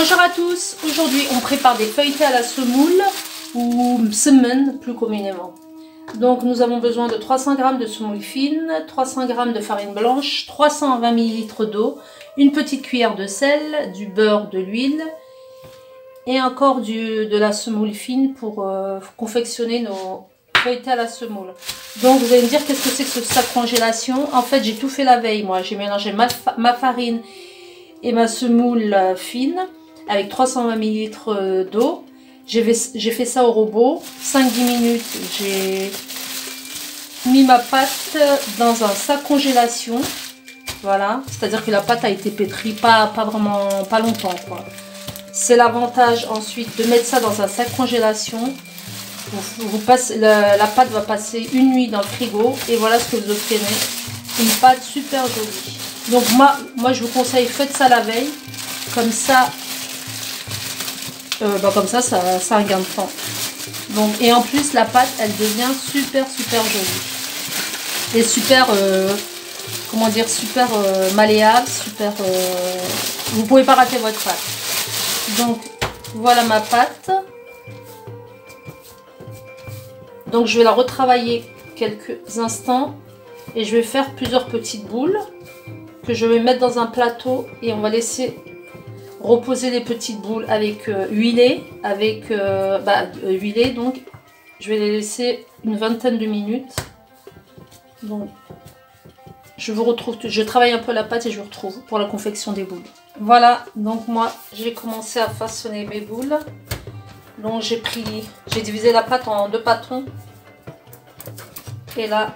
Bonjour à tous, aujourd'hui on prépare des feuilletés à la semoule ou semen plus communément. Donc nous avons besoin de 300 g de semoule fine, 300 g de farine blanche, 320 ml d'eau, une petite cuillère de sel, du beurre, de l'huile et encore de la semoule fine pour confectionner nos feuilletés à la semoule. Donc vous allez me dire qu'est-ce que c'est que ce sac congélation. En fait j'ai tout fait la veille, moi j'ai mélangé ma farine et ma semoule fine avec 320 ml d'eau. J'ai fait ça au robot, 5-10 minutes, j'ai mis ma pâte dans un sac congélation. Voilà, c'est-à-dire que la pâte a été pétrie pas longtemps, quoi. C'est l'avantage ensuite de mettre ça dans un sac congélation. La pâte va passer une nuit dans le frigo et voilà ce que vous obtenez, une pâte super jolie. Donc moi je vous conseille, faites ça la veille, comme ça ça a un gain de temps. Donc, et en plus la pâte elle devient super jolie et super comment dire, super malléable, super vous pouvez pas rater votre pâte. Donc voilà ma pâte. Donc je vais la retravailler quelques instants et je vais faire plusieurs petites boules que je vais mettre dans un plateau et on va laisser reposer les petites boules avec huilées, donc je vais les laisser une vingtaine de minutes. Donc je vous retrouve, je travaille un peu la pâte et je vous retrouve pour la confection des boules. Voilà, donc moi j'ai commencé à façonner mes boules. Donc j'ai divisé la pâte en 2 pâtons et là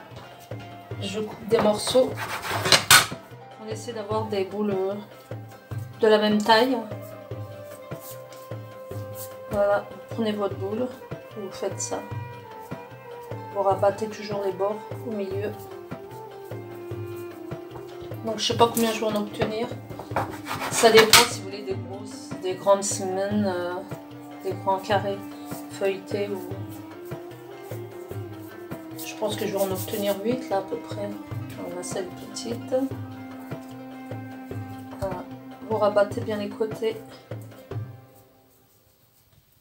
je coupe des morceaux. On essaie d'avoir des boules de la même taille. Voilà, vous prenez votre boule et vous faites ça. Vous rabattez toujours les bords au milieu. Donc je sais pas combien je vais en obtenir. Ça dépend si vous voulez des grandes semaines, des grands carrés feuilletés ou. Je pense que je vais en obtenir 8 là à peu près. On a celle petite. Voilà. Vous rabattez bien les côtés.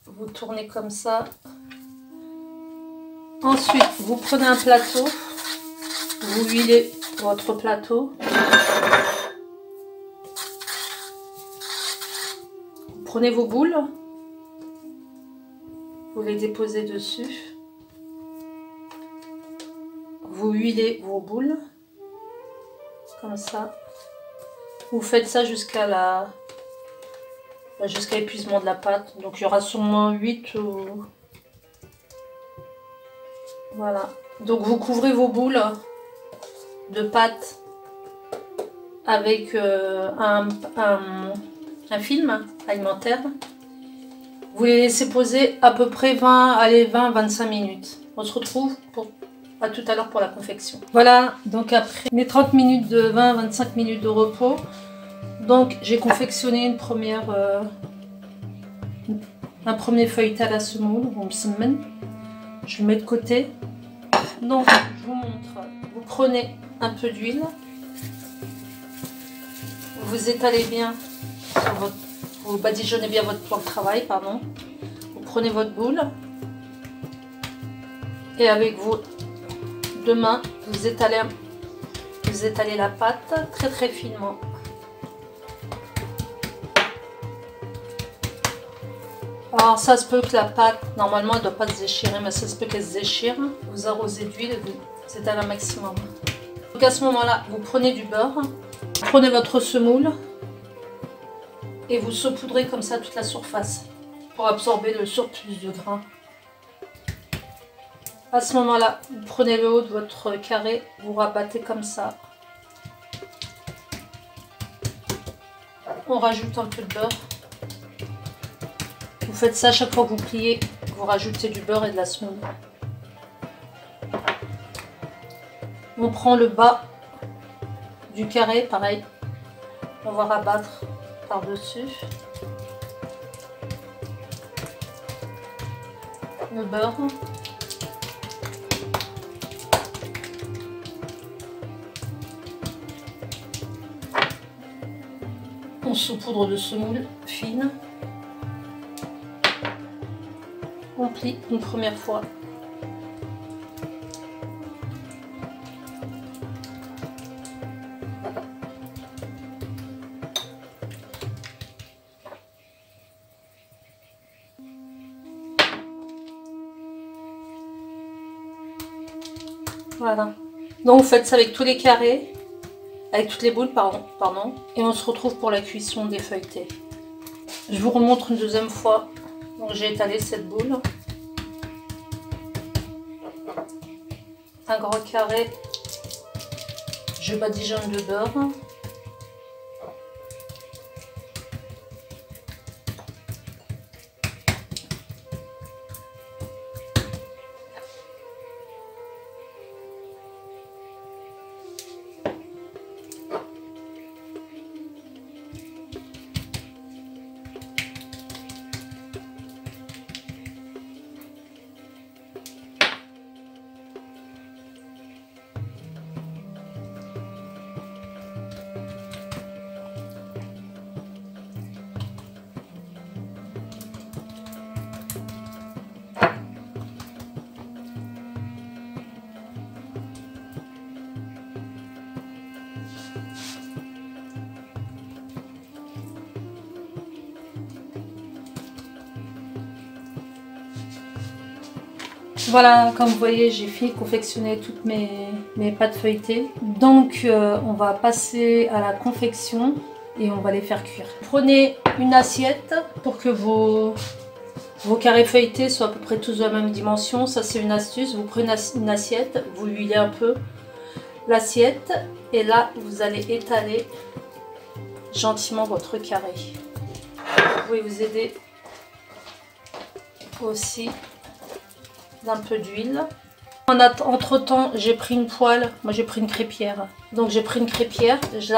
Vous tournez comme ça. Ensuite, vous prenez un plateau. Vous huilez votre plateau. Vous prenez vos boules. Vous les déposez dessus. Vous huilez vos boules. Comme ça. Vous faites ça jusqu'à épuisement de la pâte. Donc il y aura sûrement 8 ou... Voilà. Donc vous couvrez vos boules de pâte avec un film alimentaire. Vous les laissez poser à peu près 20-25 minutes. On se retrouve à tout à l'heure pour la confection. Voilà, donc après mes 30 minutes de 20-25 minutes de repos, donc j'ai confectionné un premier feuilleté à la semoule, je le mets de côté. Donc je vous montre, vous prenez un peu d'huile, vous étalez bien sur vous badigeonnez bien votre plan de travail, pardon. Vous prenez votre boule et avec vos 2 mains, vous étalez la pâte très finement. Alors ça se peut que la pâte, normalement elle ne doit pas se déchirer, mais ça se peut qu'elle se déchire. Vous arrosez d'huile et vous étalez un maximum. Donc à ce moment-là, vous prenez du beurre, vous prenez votre semoule et vous saupoudrez comme ça toute la surface pour absorber le surplus de gras. À ce moment-là, vous prenez le haut de votre carré, vous rabattez comme ça. On rajoute un peu de beurre. Vous faites ça chaque fois que vous pliez, vous rajoutez du beurre et de la semoule. On prend le bas du carré, pareil. On va rabattre par-dessus. Le beurre. On saupoudre de semoule fine. rempli une première fois. Voilà. Donc vous faites ça avec tous les carrés, avec toutes les boules, pardon, et on se retrouve pour la cuisson des feuilletés. Je vous remontre une deuxième fois. Donc j'ai étalé cette boule. Un gros carré, je badigeonne de beurre. Voilà, comme vous voyez, j'ai fini de confectionner toutes mes pâtes feuilletées. Donc, on va passer à la confection et on va les faire cuire. Prenez une assiette pour que vos carrés feuilletés soient à peu près tous de la même dimension. Ça, c'est une astuce. Vous prenez une assiette, vous huilez un peu l'assiette et là, vous allez étaler gentiment votre carré. Vous pouvez vous aider aussi d'un peu d'huile. Entre temps, j'ai pris une poêle, moi j'ai pris une crêpière. Donc j'ai pris une crêpière, je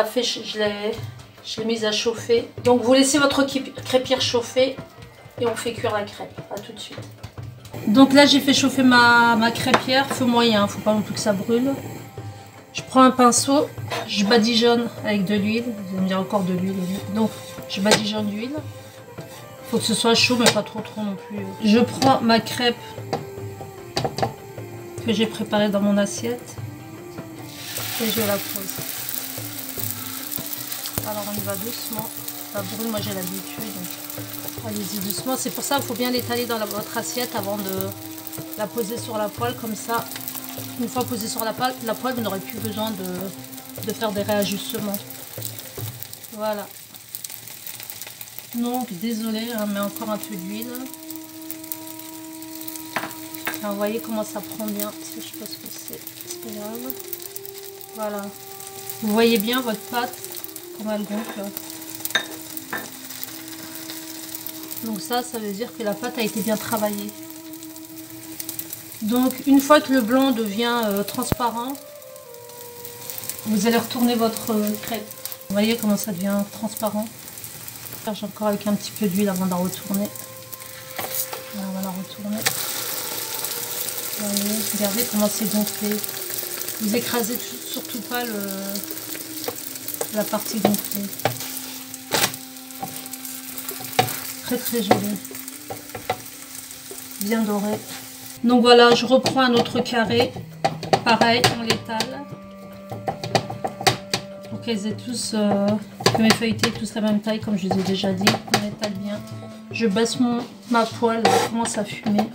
l'ai mise à chauffer. Donc vous laissez votre crêpière chauffer et on fait cuire la crêpe. À tout de suite. Donc là j'ai fait chauffer ma crêpière, feu moyen, faut pas non plus que ça brûle. Je prends un pinceau, je badigeonne avec de l'huile. Vous allez me dire encore de l'huile. Donc je badigeonne d'huile. Faut que ce soit chaud mais pas trop non plus. Je prends ma crêpe que j'ai préparé dans mon assiette et je la pose. Alors on y va doucement, ça brûle, moi j'ai l'habitude, donc allez-y doucement. C'est pour ça qu'il faut bien l'étaler dans votre assiette avant de la poser sur la poêle, comme ça une fois posée sur la poêle vous n'aurez plus besoin de faire des réajustements. Voilà. Donc désolé, on met encore un peu d'huile. Vous voyez comment ça prend bien, je sais pas ce que c'est pas grave. Voilà. Vous voyez bien votre pâte, comment elle gonfle. Donc ça veut dire que la pâte a été bien travaillée. Donc une fois que le blanc devient transparent, vous allez retourner votre crêpe. Vous voyez comment ça devient transparent. J'ai encore avec un petit peu d'huile avant de la retourner. Voilà, on va la retourner. Voyez, regardez comment c'est gonflé. Vous écrasez surtout pas la partie gonflée. Très très joli. Bien doré. Donc voilà, je reprends un autre carré. Pareil, on l'étale. Pour qu'elles aient tous, que mes feuilletés aient tous la même taille, comme je vous ai déjà dit. On étale bien. Je baisse ma poêle, elle commence à fumer.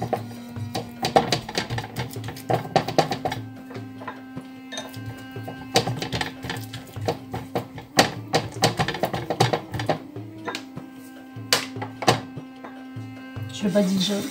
Je badigeonne.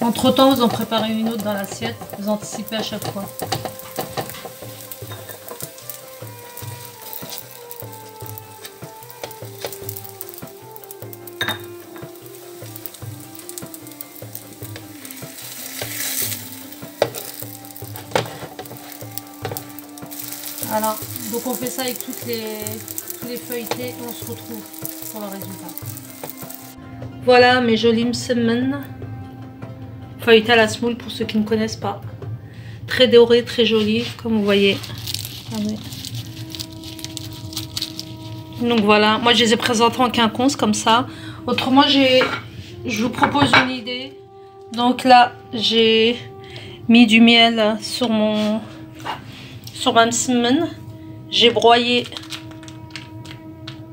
Entre temps, vous en préparez une autre dans l'assiette, vous anticipez à chaque fois. Voilà, donc on fait ça avec tous les feuilletés et on se retrouve pour le résultat. Voilà mes jolis msemen feuilletés à la semoule pour ceux qui ne connaissent pas. Très doré, très joli comme vous voyez. Donc voilà, moi je les ai présentés en quinconce comme ça. Autrement je vous propose une idée. Donc là j'ai mis du miel sur ma msemen. J'ai broyé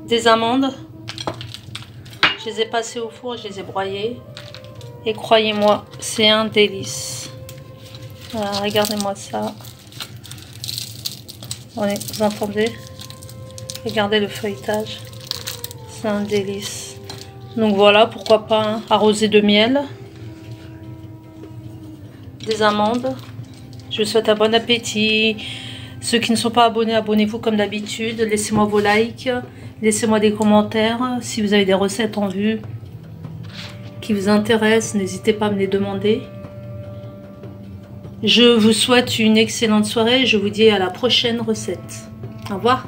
des amandes. Je les ai passées au four, je les ai broyées. Et croyez-moi, c'est un délice. Voilà, regardez-moi ça. Ouais, vous entendez? Regardez le feuilletage. C'est un délice. Donc voilà, pourquoi pas hein, arroser de miel. Des amandes. Je vous souhaite un bon appétit. Ceux qui ne sont pas abonnés, abonnez-vous comme d'habitude. Laissez-moi vos likes. Laissez-moi des commentaires. Si vous avez des recettes en vue qui vous intéressent, n'hésitez pas à me les demander. Je vous souhaite une excellente soirée et je vous dis à la prochaine recette. Au revoir.